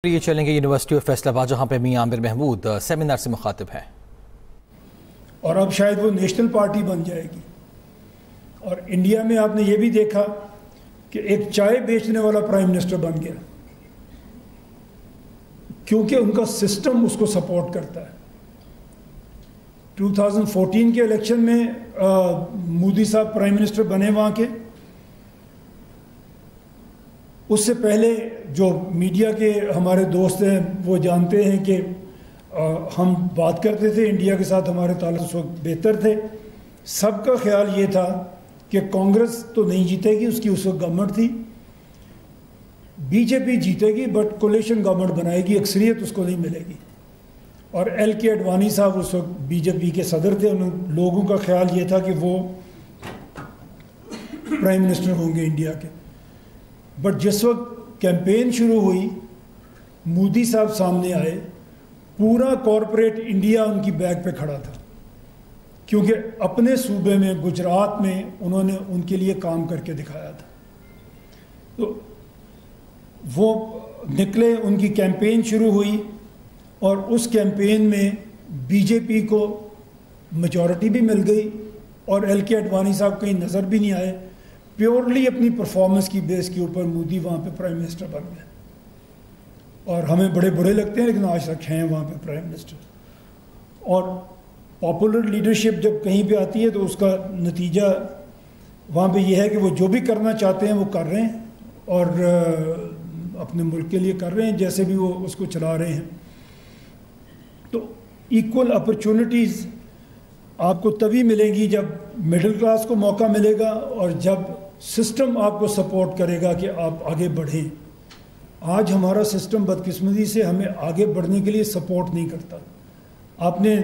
یہ چلیں گے یونیورسٹی آف فیصل آباد جہاں پہ میاں عامر محمود سیمینار سے مخاطب ہیں۔ اور اب شاید وہ نیشنل پارٹی بن جائے گی۔ اور انڈیا میں آپ نے یہ بھی دیکھا کہ ایک چائے بیچنے والا پرائم منسٹر بن گیا کیونکہ ان کا سسٹم اس کو سپورٹ کرتا ہے۔ 2014 کے الیکشن میں مودی صاحب پرائم منسٹر بنے وہاں کے، اس سے پہلے جو میڈیا کے ہمارے دوست ہیں وہ جانتے ہیں کہ ہم بات کرتے تھے، انڈیا کے ساتھ ہمارے تعلق اس وقت بہتر تھے۔ سب کا خیال یہ تھا کہ کانگریس تو نہیں جیتے گی، اس کی اس وقت گورنمنٹ تھی، بی جے پی جیتے گی بٹ کولیشن گورنمنٹ بنائے گی، اکثریت اس کو نہیں ملے گی۔ اور ایل کے اڈوانی صاحب اس وقت بی جے پی کے صدر تھے، لوگوں کا خیال یہ تھا کہ وہ پرائم منسٹر ہوں گے انڈیا کے۔ بٹ جس وقت کیمپین شروع ہوئی، مودی صاحب سامنے آئے، پورا کارپوریٹ انڈیا ان کی بیک پہ کھڑا تھا، کیونکہ اپنے صوبے میں گجرات میں انہوں نے ان کے لیے کام کر کے دکھایا تھا۔ تو وہ نکلے، ان کی کیمپین شروع ہوئی اور اس کیمپین میں بی جے پی کو میجورٹی بھی مل گئی اور ایل کے اڈوانی صاحب کہیں نظر بھی نہیں آئے۔ پیورلی اپنی پرفارمنس کی بیس کے اوپر مودی وہاں پہ پرائم منسٹر بن گئے، اور ہمیں بڑے برے لگتے ہیں لیکن آج تک ہیں وہاں پہ پرائم منسٹر۔ اور پاپولر لیڈرشپ جب کہیں پہ آتی ہے تو اس کا نتیجہ وہاں پہ یہ ہے کہ وہ جو بھی کرنا چاہتے ہیں وہ کر رہے ہیں، اور اپنے ملک کے لیے کر رہے ہیں جیسے بھی وہ اس کو چلا رہے ہیں۔ تو ایکول اپرچونٹیز آپ کو تبھی ملیں گی جب مڈل کلاس کو موقع ملے گا اور جب سسٹم آپ کو سپورٹ کرے گا کہ آپ آگے بڑھیں۔ آج ہمارا سسٹم بدقسمتی سے ہمیں آگے بڑھنے کے لیے سپورٹ نہیں کرتا۔ آپ نے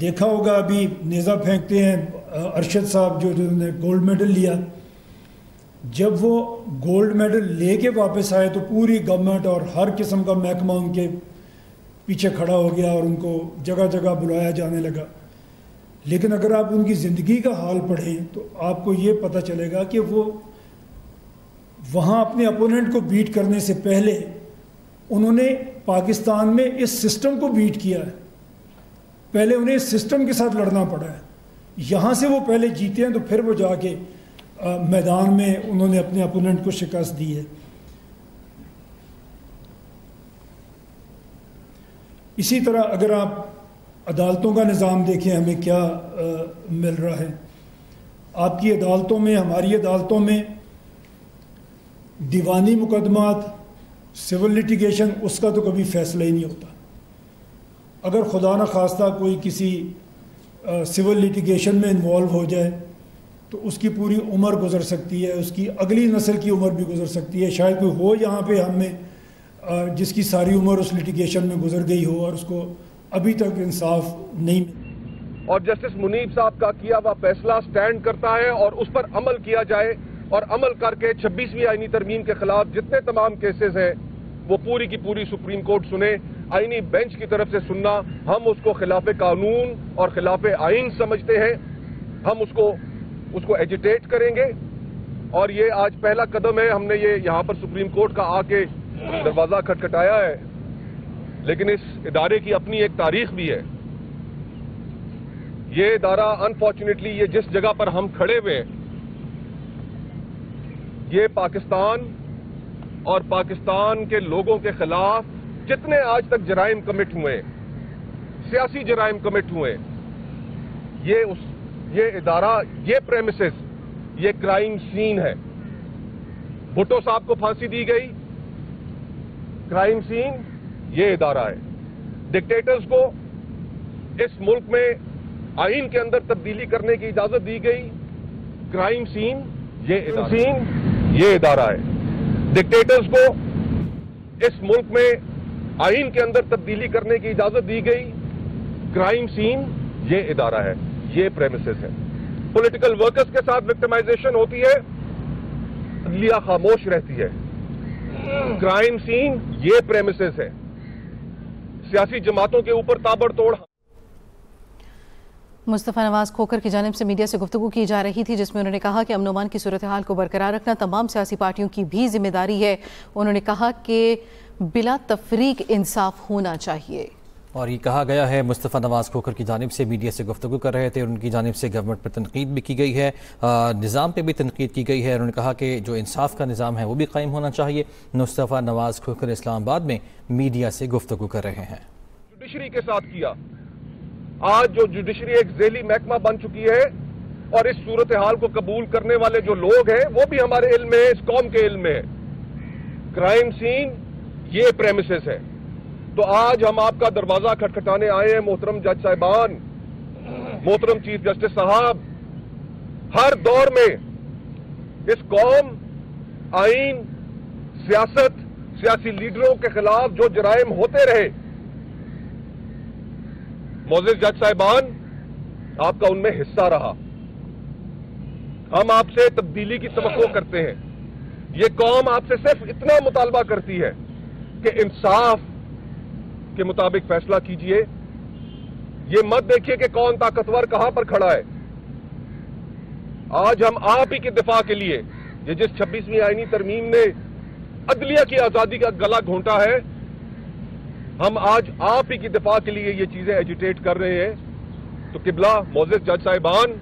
دیکھا ہوگا ابھی نیزہ پھینکتے ہیں ارشد صاحب جنہوں نے گولڈ میڈل لیا، جب وہ گولڈ میڈل لے کے واپس آئے تو پوری گورنمنٹ اور ہر قسم کا محکمہ ان کے پیچھے کھڑا ہو گیا اور ان کو جگہ جگہ بلایا جانے لگا۔ لیکن اگر آپ ان کی زندگی کا حال پڑھیں تو آپ کو یہ پتہ چلے گا کہ وہ وہاں اپنے اپوننٹ کو بیٹ کرنے سے پہلے انہوں نے پاکستان میں اس سسٹم کو بیٹ کیا ہے، پہلے انہیں اس سسٹم کے ساتھ لڑنا پڑا ہے۔ یہاں سے وہ پہلے جیتے ہیں تو پھر وہ جا کے میدان میں انہوں نے اپنے اپوننٹ کو شکست دی ہے۔ اسی طرح اگر آپ عدالتوں کا نظام دیکھیں ہمیں کیا مل رہا ہے۔ آپ کی عدالتوں میں، ہماری عدالتوں میں دیوانی مقدمات، سول لیٹیگیشن، اس کا تو کبھی فیصلہ ہی نہیں ہوتا۔ اگر خدا نہ خواستہ کوئی کسی سول لیٹیگیشن میں انوالو ہو جائے تو اس کی پوری عمر گزر سکتی ہے، اس کی اگلی نسل کی عمر بھی گزر سکتی ہے۔ شاید کوئی ہو یہاں پہ ہم میں جس کی ساری عمر اس لیٹیگیشن میں گزر گئی ہو اور اس کو ابھی تک انصاف نہیں ملا۔ اور جسٹس منیب صاحب کا کیا ہوا فیصلہ سٹینڈ کرتا ہے اور اس پر عمل کیا جائے، اور عمل کر کے 26ویں آئینی ترمیم کے خلاف جتنے تمام کیسز ہیں وہ پوری کی پوری سپریم کورٹ سنے۔ آئینی بینچ کی طرف سے سننا، ہم اس کو خلاف قانون اور خلاف آئین سمجھتے ہیں، ہم اس کو ایجیٹیٹ کریں گے۔ اور یہ آج پہلا قدم ہے، ہم نے یہ یہاں پر سپریم کورٹ کا آ کے دروازہ کھٹکھٹایا ہے، لیکن اس ادارے کی اپنی ایک تاریخ بھی ہے۔ یہ ادارہ انفارچونیٹلی یہ جس جگہ پر ہم کھڑے ہوئے، یہ پاکستان اور پاکستان کے لوگوں کے خلاف جتنے آج تک جرائم کمٹ ہوئے، سیاسی جرائم کمٹ ہوئے، یہ ادارہ، یہ پریمیسز، یہ کرائم سین ہے۔ بھٹو صاحب کو پھانسی دی گئی، کرائم سین یہ ادارہ ہے۔ ڈکٹیٹرز کو اس ملک میں آئین کے اندر تبدیلی کرنے کی اجازت دی گئی، کرائم سین یہ ادارہ ہے۔ ڈکٹیٹرز کو اس ملک میں آئین کے اندر تبدیلی کرنے کی اجازت دی گئی، کرائم سین یہ ادارہ ہے، یہ پریمیسز ہے۔ پولیٹیکل ورکرز کے ساتھ وکٹمائزیشن ہوتی ہے، عدلیہ خاموش رہتی ہے۔ کرائم سین یہ پریمیسز ہے، سیاسی جماعتوں کے اوپر تابڑ توڑ۔ مصطفیٰ نواز کھوکھر کی جانب سے میڈیا سے گفتگو کی جا رہی تھی، جس میں انہوں نے کہا کہ امن و امان کی صورتحال کو برقرار رکھنا تمام سیاسی پارٹیوں کی بھی ذمہ داری ہے۔ انہوں نے کہا کہ بلا تفریق انصاف ہونا چاہیے۔ اور یہ کہا گیا ہے مصطفیٰ نواز کھوکھر کی جانب سے میڈیا سے گفتگو کر رہے تھے، اور ان کی جانب سے گورنمنٹ پر تنقید بھی کی گئی ہے، نظام پہ بھی تنقید کی گئی ہے، اور انہوں نے کہا کہ جو انصاف کا نظام ہے وہ بھی قائم ہونا چاہیے۔ مصطفیٰ نواز کھوکھر اسلام آباد میں میڈیا سے گفتگو کر رہے ہیں۔ جوڈیشری کے ساتھ کیا، آج جو جوڈیشری ایک ذیلی محکمہ بن چکی ہے، اور اس صورتحال کو قبول کرنے والے جو لوگ ہیں وہ بھی ہمارے علم میں، اس قوم کے علم میں ہے۔ کرائم سین یہ پریمیسز ہے۔ تو آج ہم آپ کا دروازہ کھٹکھٹانے آئے ہیں محترم جج صاحبان، محترم چیف جسٹس صاحب، ہر دور میں اس قوم، آئین، سیاست، سیاسی لیڈروں کے خلاف جو جرائم ہوتے رہے، معزز جج صاحبان آپ کا ان میں حصہ رہا۔ ہم آپ سے تبدیلی کی توقع کرتے ہیں۔ یہ قوم آپ سے صرف اتنا مطالبہ کرتی ہے کہ انصاف کے مطابق فیصلہ کیجئے۔ یہ مت دیکھیے کہ کون طاقتور کہاں پر کھڑا ہے۔ آج ہم آپ ہی کے دفاع کے لیے، یہ جس 26ویں آئینی ترمیم نے عدلیہ کی آزادی کا گلا گھونٹا ہے، ہم آج آپ ہی کی دفاع کے لیے یہ چیزیں ایجیٹیٹ کر رہے ہیں۔ تو قبلہ معزز جج صاحبان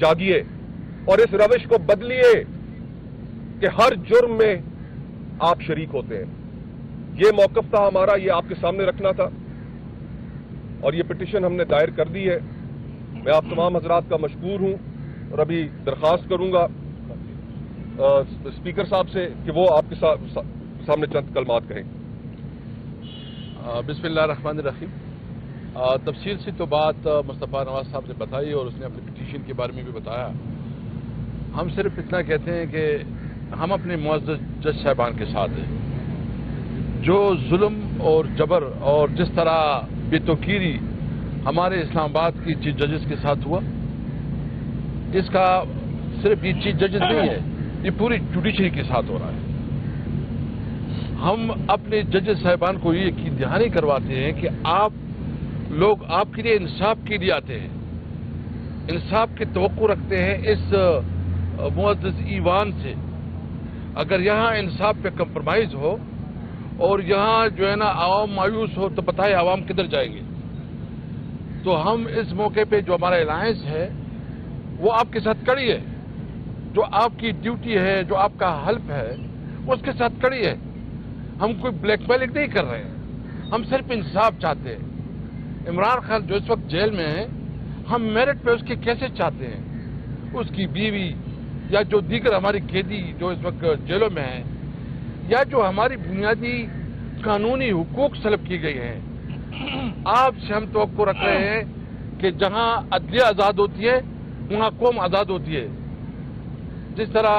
جاگیے اور اس روش کو بدلیے کہ ہر جرم میں آپ شریک ہوتے ہیں۔ یہ موقف تھا ہمارا، یہ آپ کے سامنے رکھنا تھا، اور یہ پٹیشن ہم نے دائر کر دی ہے۔ میں آپ تمام حضرات کا مشکور ہوں، اور ابھی درخواست کروں گا اسپیکر صاحب سے کہ وہ آپ کے سامنے چند کلمات کہیں۔ بسم اللہ الرحمن الرحیم۔ تفصیل سے تو بات مصطفیٰ نواز صاحب نے بتائی، اور اس نے اپنی پٹیشن کے بارے میں بھی بتایا۔ ہم صرف اتنا کہتے ہیں کہ ہم اپنے معزز جج صاحبان کے ساتھ ہیں۔ جو ظلم اور جبر اور جس طرح بے توقیری ہمارے اسلام آباد کی چیف ججز کے ساتھ ہوا، اس کا صرف یہ چیف ججز نہیں ہے، یہ پوری جوڈیشری کے ساتھ ہو رہا ہے۔ ہم اپنے ججز صاحبان کو یہ یقین دہانی کرواتے ہیں کہ آپ لوگ آپ کے لیے انصاف کے لیے آتے ہیں، انصاف کی توقع رکھتے ہیں اس معزز ایوان سے۔ اگر یہاں انصاف پہ کمپرومائز ہو اور یہاں جو ہے نا عوام مایوس ہو تو بتائے عوام کدھر جائیں گے؟ تو ہم اس موقع پہ جو ہمارا الائنس ہے وہ آپ کے ساتھ کڑی ہے، جو آپ کی ڈیوٹی ہے، جو آپ کا حلف ہے وہ اس کے ساتھ کڑی ہے۔ ہم کوئی بلیک میلنگ نہیں کر رہے ہیں، ہم صرف انصاف چاہتے ہیں۔ عمران خان جو اس وقت جیل میں ہے، ہم میرٹ پہ اس کے کیسے چاہتے ہیں؟ اس کی بیوی یا جو دیگر ہماری قیدی جو اس وقت جیلوں میں ہیں، یا جو ہماری بنیادی قانونی حقوق سلب کی گئی ہیں، آپ سے ہم توقع رکھ رہے ہیں کہ جہاں عدلیہ آزاد ہوتی ہے وہاں قوم آزاد ہوتی ہے۔ جس طرح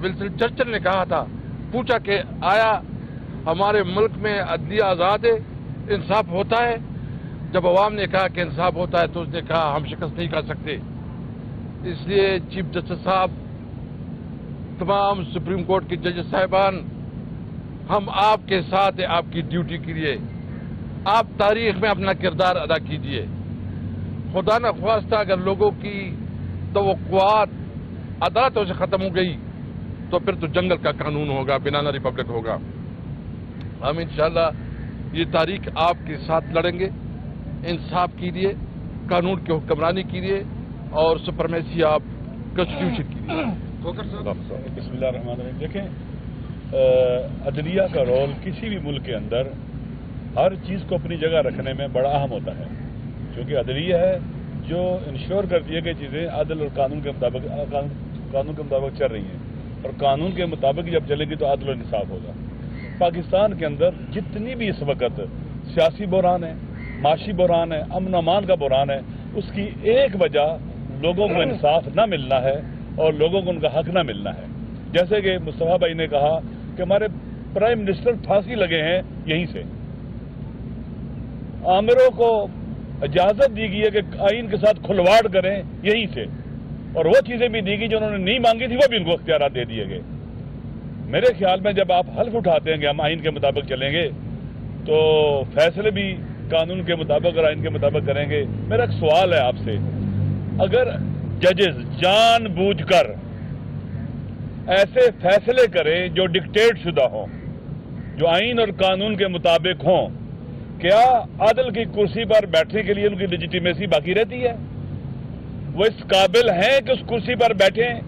ولسٹن چرچل نے کہا تھا، پوچھا کہ آیا ہمارے ملک میں عدلیہ آزاد ہے، انصاف ہوتا ہے؟ جب عوام نے کہا کہ انصاف ہوتا ہے تو اس نے کہا ہم شکست نہیں کھا سکتے۔ اس لیے چیف جسٹس صاحب، تمام سپریم کورٹ کے ججز صاحبان، ہم آپ کے ساتھ ہیں آپ کی ڈیوٹی کے لیے۔ آپ تاریخ میں اپنا کردار ادا کیجئے۔ خدا نخواستہ اگر لوگوں کی توقعات عدالتوں سے ختم ہو گئی تو پھر تو جنگل کا قانون ہوگا، بنانا ریپبلک ہوگا۔ ہم انشاءاللہ یہ تاریخ آپ کے ساتھ لڑیں گے، انصاف کے لیے، قانون کی حکمرانی کے لیے، اور سپرمیسی آف کانسٹیٹیوشن کی لیے۔ بسم اللہ الرحمن الرحیم۔ دیکھیں، عدلیہ کا رول کسی بھی ملک کے اندر ہر چیز کو اپنی جگہ رکھنے میں بڑا اہم ہوتا ہے، کیونکہ عدلیہ ہے جو انشور کرتی ہے کہ چیزیں عدل اور قانون کے مطابق چل رہی ہیں، اور قانون کے مطابق جب چلے گی تو عدل و انصاف ہوگا۔ پاکستان کے اندر جتنی بھی اس وقت سیاسی بحران ہے، معاشی بحران ہے، امن و امان کا بحران ہے، اس کی ایک وجہ لوگوں کو انصاف نہ ملنا ہے اور لوگوں کو ان کا حق نہ ملنا ہے۔ جیسے کہ مصطفیٰ بھائی نے کہا کہ ہمارے پرائم منسٹر پھانسی لگے ہیں یہیں سے، آمروں کو اجازت دی گئی ہے کہ آئین کے ساتھ کھلواڑ کریں یہیں سے، اور وہ چیزیں بھی دی گئی جو انہوں نے نہیں مانگی تھی وہ بھی ان کو اختیارات دے دیے گئے۔ میرے خیال میں جب آپ حلف اٹھاتے ہیں کہ ہم آئین کے مطابق چلیں گے تو فیصلے بھی قانون کے مطابق اور آئین کے مطابق کریں گے۔ میرا ایک سوال ہے آپ سے، اگر ججز جان بوجھ کر ایسے فیصلے کریں جو ڈکٹیٹ شدہ ہوں، जो आइन और कानून के मुताबिक हों, क्या अदल की कुर्सी पर बैठने के लिए उनकी लेजिटिमेसी बाकी रहती है? वो इस काबिल हैं कि उस कुर्सी पर बैठें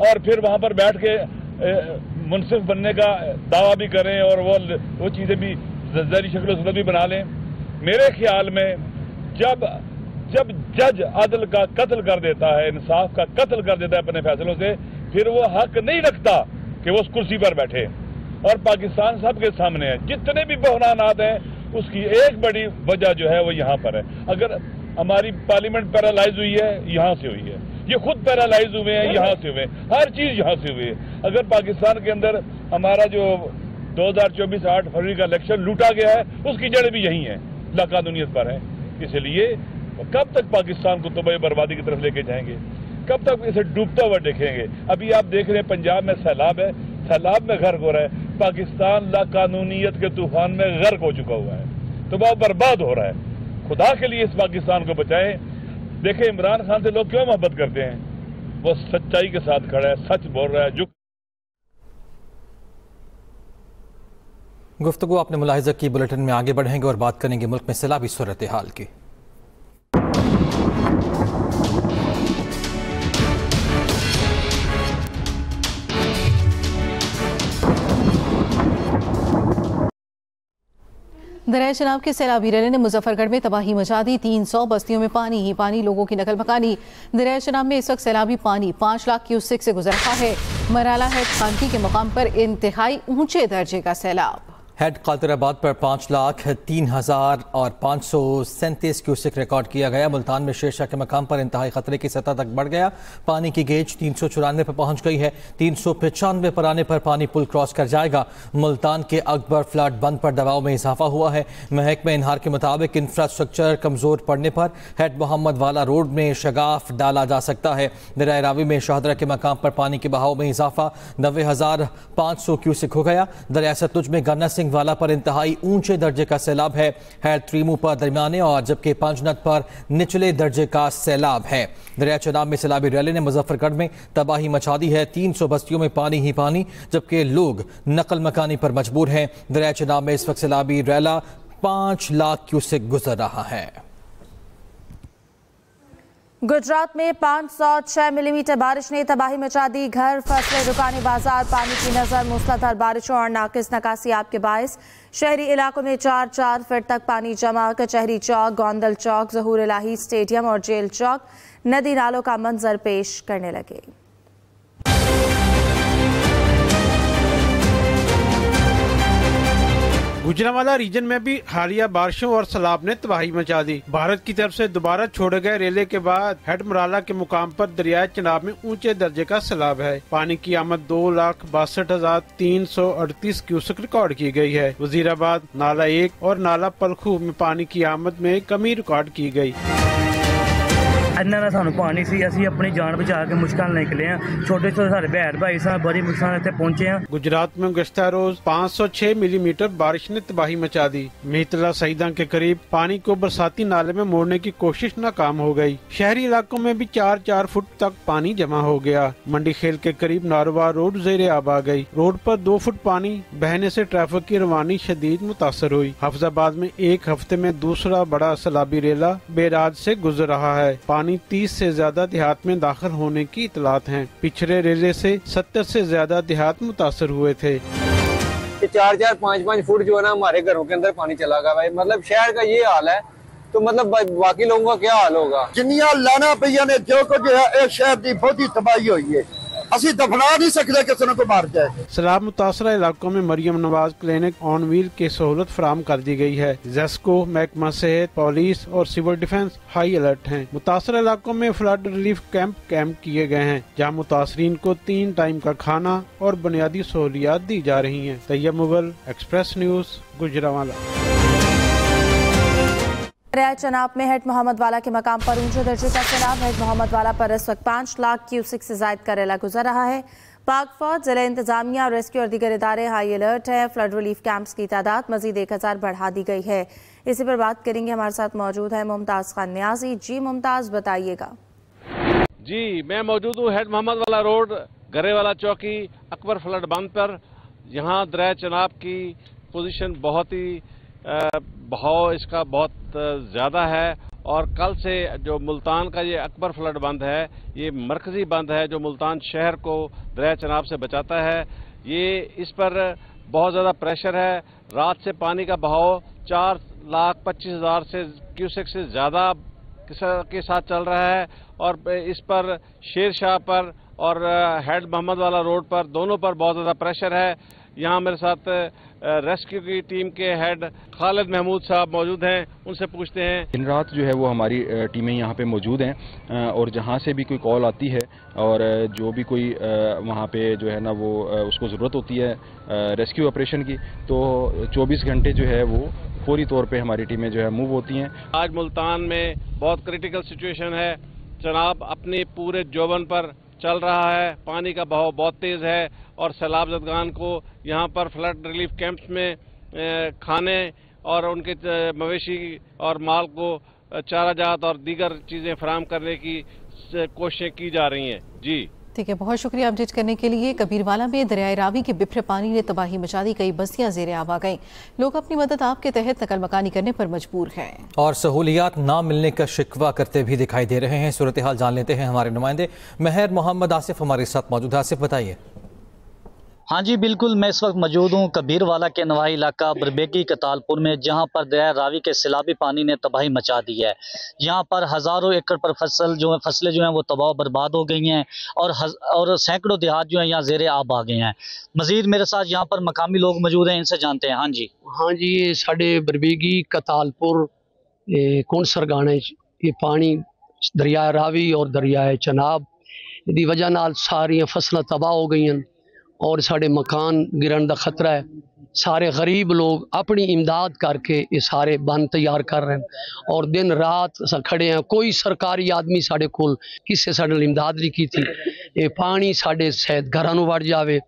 और फिर वहां पर बैठ के मुनसिफ बनने का दावा भी करें और वो चीजें भी ज़ाहिरी शक्ल सूरत भी बना लें? मेरे ख्याल में जब जज अदल का कत्ल कर देता है, इंसाफ का कत्ल कर देता है अपने फैसलों से, फिर वो हक नहीं रखता कि वो उस कुर्सी पर बैठे। और पाकिस्तान सबके सामने है, जितने भी बहरानात हैं उसकी एक बड़ी वजह जो है वो यहाँ पर है। अगर हमारी पार्लियामेंट पैरालाइज हुई है, यहाँ से हुई है, ये खुद पैरालाइज हुए हैं, यहाँ से हुए, हर चीज यहाँ से हुई है। अगर पाकिस्तान के अंदर हमारा जो 2024 8 फरवरी का इलेक्शन लूटा गया है, उसकी जड़ भी यही है, लाकानूनियत पर है। इसलिए कब तक पाकिस्तान को तबाही बर्बादी की तरफ लेके जाएंगे? कब तक इसे डूबता हुआ देखेंगे? अभी आप देख रहे हैं पंजाब में सैलाब है, सैलाब में गर्क हो रहा है। पाकिस्तान लाकानूनियत के तूफान में गर्क हो चुका हुआ है, तबाह बर्बाद हो रहा है। खुदा के लिए इस पाकिस्तान को बचाएं। देखें, इमरान खान से लोग क्यों मोहब्बत करते हैं? वो सच्चाई के साथ खड़ा है, सच बोल रहा है। गुफ्तगू आपने मुलाहिजा की। बुलेटिन में आगे बढ़ेंगे और बात करेंगे मुल्क में सैलाबी सूरत हाल की। दरिया चनाब के सैलाबी रैले ने मुजफ्फरगढ़ में तबाही मचा दी। 300 बस्तियों में पानी ही पानी, लोगों की नकल मकानी। दरिया चनाब में इस वक्त सैलाबी पानी 5 लाख क्यूसेक से गुजर रहा है। मराला हेड खानकी के मकाम पर इंतहाई ऊंचे दर्जे का सैलाब। हेड कातराबाद पर 5,03,537 क्यूसेक रिकॉर्ड किया गया। मुल्तान में शेरशाह के मकाम पर इंतहाई खतरे की सतह तक बढ़ गया। पानी की गेज 394 पर पहुंच गई है। 395 पर आने पर पानी पुल क्रॉस कर जाएगा। मुल्तान के अकबर फ्लड बंद पर दबाव में इजाफा हुआ है। महकमा इनहार के मुताबिक इंफ्रास्ट्रक्चर कमजोर पड़ने पर हेड मोहम्मद वाला रोड में शगाफ डाला जा सकता है। दरिया रावी में शाहदरा के मकाम पर पानी के बहाव में इजाफा 90,500 क्यूसेक हो गया। दरिया सतलुज में गन्ना सिंह वाला पर इंतहाई ऊंचे दर्जे का सैलाब है। हेड त्रीमू पर दरमियाने और जबकि पांचनद पर निचले दर्जे का सैलाब है। दरिया चनाब में सैलाबी रैली ने मुजफ्फरगढ़ में तबाही मचा दी है। 300 बस्तियों में पानी ही पानी, जबकि लोग नकल मकानी पर मजबूर हैं। दरिया चनाब में इस वक्त सैलाबी रैला 5 लाख क्यूसेक गुजर रहा है। गुजरात में 506 मिलीमीटर बारिश ने तबाही मचा दी। घर, फसलें, दुकानें, बाजार पानी की नजर। मूसलाधार बारिशों और नाकिस नकासियाब के बायस शहरी इलाकों में 4-4 फीट तक पानी जमा। कचहरी चौक, गोंदल चौक, ज़हूर इलाही स्टेडियम और जेल चौक नदी नालों का मंजर पेश करने लगे। गुजरांवाला रीजन में भी हालिया बारिशों और सैलाब ने तबाही मचा दी। भारत की तरफ से दोबारा छोड़े गए रेले के बाद हेड मराला के मुकाम पर दरियाए चनाब में ऊंचे दर्जे का सैलाब है। पानी की आमद 2,62,338 क्यूसेक रिकॉर्ड की गई है। वजीराबाद, नाला 1 और नाला पलखू में पानी की आमद में कमी रिकॉर्ड की गई। इन्ना सानू पानी सी, असी अपनी जान बचा के मुश्किल निकले हैं। छोटे छोटे सारे बहन भाई साहब बड़ी मुश्किल इतने पहुंचे हैं। गुजरात में गुज़श्ता रोज 506 मिलीमीटर बारिश ने तबाही मचा दी। मीतला सईदा के करीब पानी को बरसाती नाले में मोड़ने की कोशिश नाकाम हो गई। शहरी इलाकों में भी 4-4 फुट तक पानी जमा हो गया। मंडी खेल के करीब नारोवार रोड ज़ेरे आब आ गई। रोड पर 2 फुट पानी बहने से ट्रैफिक की रवानी शदीद मुतासर हुई। हाफिजाबाद में एक हफ्ते में दूसरा बड़ा सैलाबी रेला बेराज से गुजर रहा है। पानी 30 से ज्यादा देहात में दाखिल होने की इतलात हैं। पिछले रेले से 70 से ज्यादा देहात मुतासर हुए थे। 4-4, 5-5 फुट जो है ना हमारे घरों के अंदर पानी चला गया भाई। मतलब शहर का ये हाल है तो मतलब बाकी लोगों का क्या हाल होगा? जिन्नियां लाना पईयां ने जो कुछ है शहर की बहुत ही तबाही हुई है। असी दफना नहीं सकते किसी को मार जाए। सैलाब मुतासरा इलाकों में Maryam Nawaz clinic on wheel की सहूलत फराम कर दी गई है। जेस्को, महकमा सेहत, पुलिस और सिविल डिफेंस हाई अलर्ट हैं। मुतासरा इलाकों में फ्लड रिलीफ कैंप किए गए हैं, जहां मुतासरीन को 3 टाइम का खाना और बुनियादी सहूलियात दी जा रही हैं। Tayyab Mughal, Express News, Gujranwala. दरिया चनाब में हेड मोहम्मद वाला के मकाम पर ऊंचे दर्जे का सैलाब। हेड मोहम्मद वाला पर इस वक्त 5 लाख क्यूसेक से जायद का रेला गुजर रहा है। पाक फौज, जिला इंतजामिया, रेस्क्यू और दीगर इदारे हाई अलर्ट है। फ्लड रिलीफ कैंप्स की तादाद मजीद 1000 बढ़ा दी गई है। इसी पर बात करेंगे, हमारे साथ मौजूद है मुमताज खान न्याजी। जी मुमताज, बताइएगा। जी, मैं मौजूद हूँ हेड मोहम्मद वाला रोड, गरे वाला चौकी, अकबर फ्लड बंद पर। यहाँ दरिया चनाब की पोजीशन बहुत ही बहाव इसका बहुत ज़्यादा है और कल से जो मुल्तान का ये अकबर फ्लड बंद है, ये मरकजी बंद है जो मुल्तान शहर को दरिया चनाब से बचाता है। ये इस पर बहुत ज़्यादा प्रेशर है। रात से पानी का बहाव 4,25,000 से क्यूसेक से ज़्यादा के साथ चल रहा है और इस पर शेर शाह पर और हेड मोहम्मद वाला रोड पर दोनों पर बहुत ज़्यादा प्रेशर है। यहाँ मेरे साथ रेस्क्यू की टीम के हेड खालिद महमूद साहब मौजूद हैं, उनसे पूछते हैं। दिन रात जो है वो हमारी टीमें यहाँ पे मौजूद हैं और जहाँ से भी कोई कॉल आती है और जो भी कोई वहाँ पे जो है ना वो उसको ज़रूरत होती है रेस्क्यू ऑपरेशन की, तो 24 घंटे जो है वो फौरी तौर पे हमारी टीमें जो है मूव होती हैं। आज मुल्तान में बहुत क्रिटिकल सिचुएशन है। चनाब अपने पूरे जोबन पर चल रहा है, पानी का बहाव बहुत तेज़ है और सैलाब ज़दगान को यहाँ पर फ्लड रिलीफ कैंप्स में खाने और उनके मवेशी और माल को चारा जात और दीगर चीज़ें फराहम करने की कोशिशें की जा रही हैं। जी ठीक है, बहुत शुक्रिया अपडेट करने के लिए। कबीरवाला में दरियाए रावी के बिफरे पानी ने तबाही मचा दी, कई बस्तियां जेरे आब आ गईं। लोग अपनी मदद आपके तहत नकल मकानी करने पर मजबूर हैं और सहूलियात ना मिलने का शिकवा करते भी दिखाई दे रहे हैं। सूरत हाल जान लेते हैं, हमारे नुमाइंदे महर मोहम्मद आसिफ हमारे साथ मौजूद है। आसिफ बताइए। हाँ जी बिल्कुल, मैं इस वक्त मौजूद हूँ कबीरवाला के नवाही इलाका बरबेगी कतालपुर में, जहाँ पर दरिया रावी के सैलाबी पानी ने तबाही मचा दी है। यहाँ पर हज़ारों एकड़ पर फसलें जो हैं वो तबाह बर्बाद हो गई हैं और सैकड़ों देहात जो हैं यहाँ ज़ेरे आब आ गए हैं। मज़ीद मेरे साथ यहाँ पर मकामी लोग मौजूद हैं, इनसे जानते हैं। हाँ जी ये साढ़े बरबेगी कतालपुर कौंसर गाने ये पानी दरिया रावी और दरिया चनाब की वजह नाल सारियां फसलें तबाह हो गई हैं और साढ़े मकान गिरन का खतरा है। सारे गरीब लोग अपनी इमदाद करके ये सारे बंद तैयार कर रहे हैं और दिन रात खड़े हैं। कोई सरकारी आदमी साढ़े कोल किसी साढ़े इमदाद नहीं की थी। ये पानी साढ़े शायद घरों नूं वड़ जावे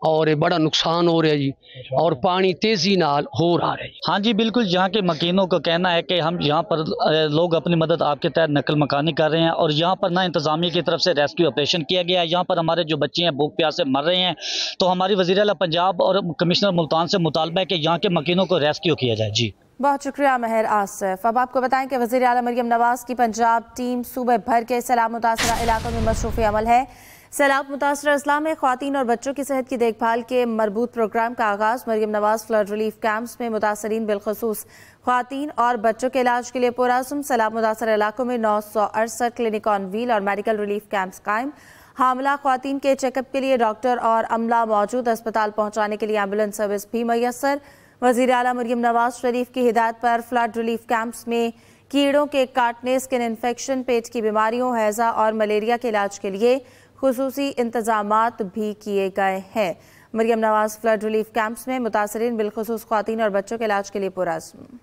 और ये बड़ा नुकसान हो रहा है जी, और पानी तेजी नाल हो रहा है। हाँ जी बिल्कुल, यहाँ के मकीनों का कहना है कि हम यहाँ पर लोग अपनी मदद आपके तहत नकल मकानी कर रहे हैं और यहाँ पर ना इंतजामिया की तरफ से रेस्क्यू ऑपरेशन किया गया है। यहाँ पर हमारे जो बच्चे हैं भूख प्यास से मर रहे हैं, तो हमारी वज़ीर आला पंजाब और कमिश्नर मुल्तान से मुतालबा है कि यहाँ के मकीनों को रेस्क्यू किया जाए। जी बहुत शुक्रिया महर आसिफ। अब आपको बताएं कि वज़ीर आला मरियम नवाज की पंजाब टीम सूबे भर के सैलाब मुतासरा इलाकों में मसरूफ़ अमल है। सैलाब मुतासरा अजला में ख़वातीन और बच्चों की सेहत की देखभाल के मरबूत प्रोग्राम का आगाज़। Maryam Nawaz flood relief camps में मुतासरीन बिलखसूस ख़वातीन और बच्चों के इलाज के लिए पुरअज़्म। सैलाब मुतासरा इलाकों में 968 क्लिनिक ऑन व्हील और मेडिकल रिलीफ कैंप्स कायम। हामला ख़वातीन के चेकअप के लिए डॉक्टर और अमला मौजूद। अस्पताल पहुँचाने के लिए एम्बुलेंस सर्विस भी मैसर। वज़ीर आला मरियम नवाज शरीफ की हिदायत पर फ्लड रिलीफ कैंप्स में कीड़ों के काटने, स्किन इन्फेक्शन, पेट की बीमारियों, हैज़ा और मलेरिया के इलाज के लिए खुसूसी इंतजामात भी किए गए हैं। Maryam Nawaz flood relief camps में मुतासरीन बिलखुसूस ख़वातीन और बच्चों के इलाज के लिए पुरअज़्म।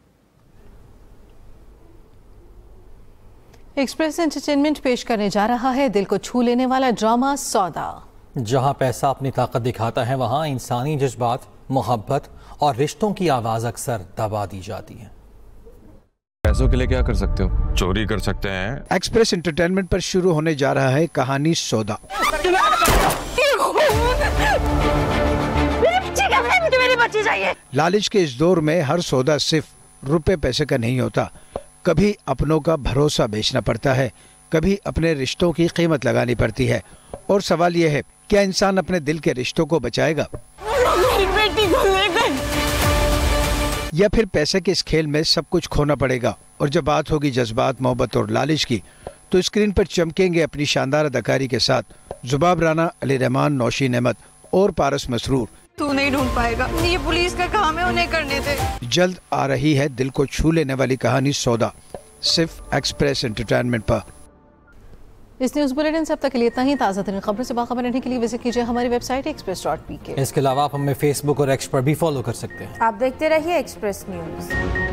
एक्सप्रेस एंटरटेनमेंट पेश करने जा रहा है दिल को छू लेने वाला ड्रामा सौदा। जहां पैसा अपनी ताकत दिखाता है, वहां इंसानी जज्बात, मोहब्बत और रिश्तों की आवाज अक्सर दबा दी जाती है। पैसों के लिए क्या कर सकते हो? चोरी कर सकते हैं। एक्सप्रेस एंटरटेनमेंट पर शुरू होने जा रहा है कहानी सौदा। लालच के इस दौर में हर सौदा सिर्फ रुपए पैसे का नहीं होता। कभी अपनों का भरोसा बेचना पड़ता है, कभी अपने रिश्तों की कीमत लगानी पड़ती है। और सवाल यह है, क्या इंसान अपने दिल के रिश्तों को बचाएगा या फिर पैसे के इस खेल में सब कुछ खोना पड़ेगा? और जब बात होगी जज्बात, मोहब्बत और लालच की, तो स्क्रीन पर चमकेंगे अपनी शानदार अदाकारी के साथ जुबाब राना, अली रहमान, नौशीन अहमद और पारस मसरूर। तू नहीं ढूंढ पाएगा, ये पुलिस का काम है, उन्हें करने दे। जल्द आ रही है दिल को छू लेने वाली कहानी सौदा, सिर्फ एक्सप्रेस एंटरटेनमेंट पर। इस न्यूज़ बुलेटिन से अब तक के लिए इतना ही। ताज़ा तरीन खबरों से बाखबर रहने के लिए विजिट कीजिए हमारी वेबसाइट express.pk। इसके अलावा आप हमें फेसबुक और एक्स पर भी फॉलो कर सकते हैं। आप देखते रहिए एक्सप्रेस न्यूज़।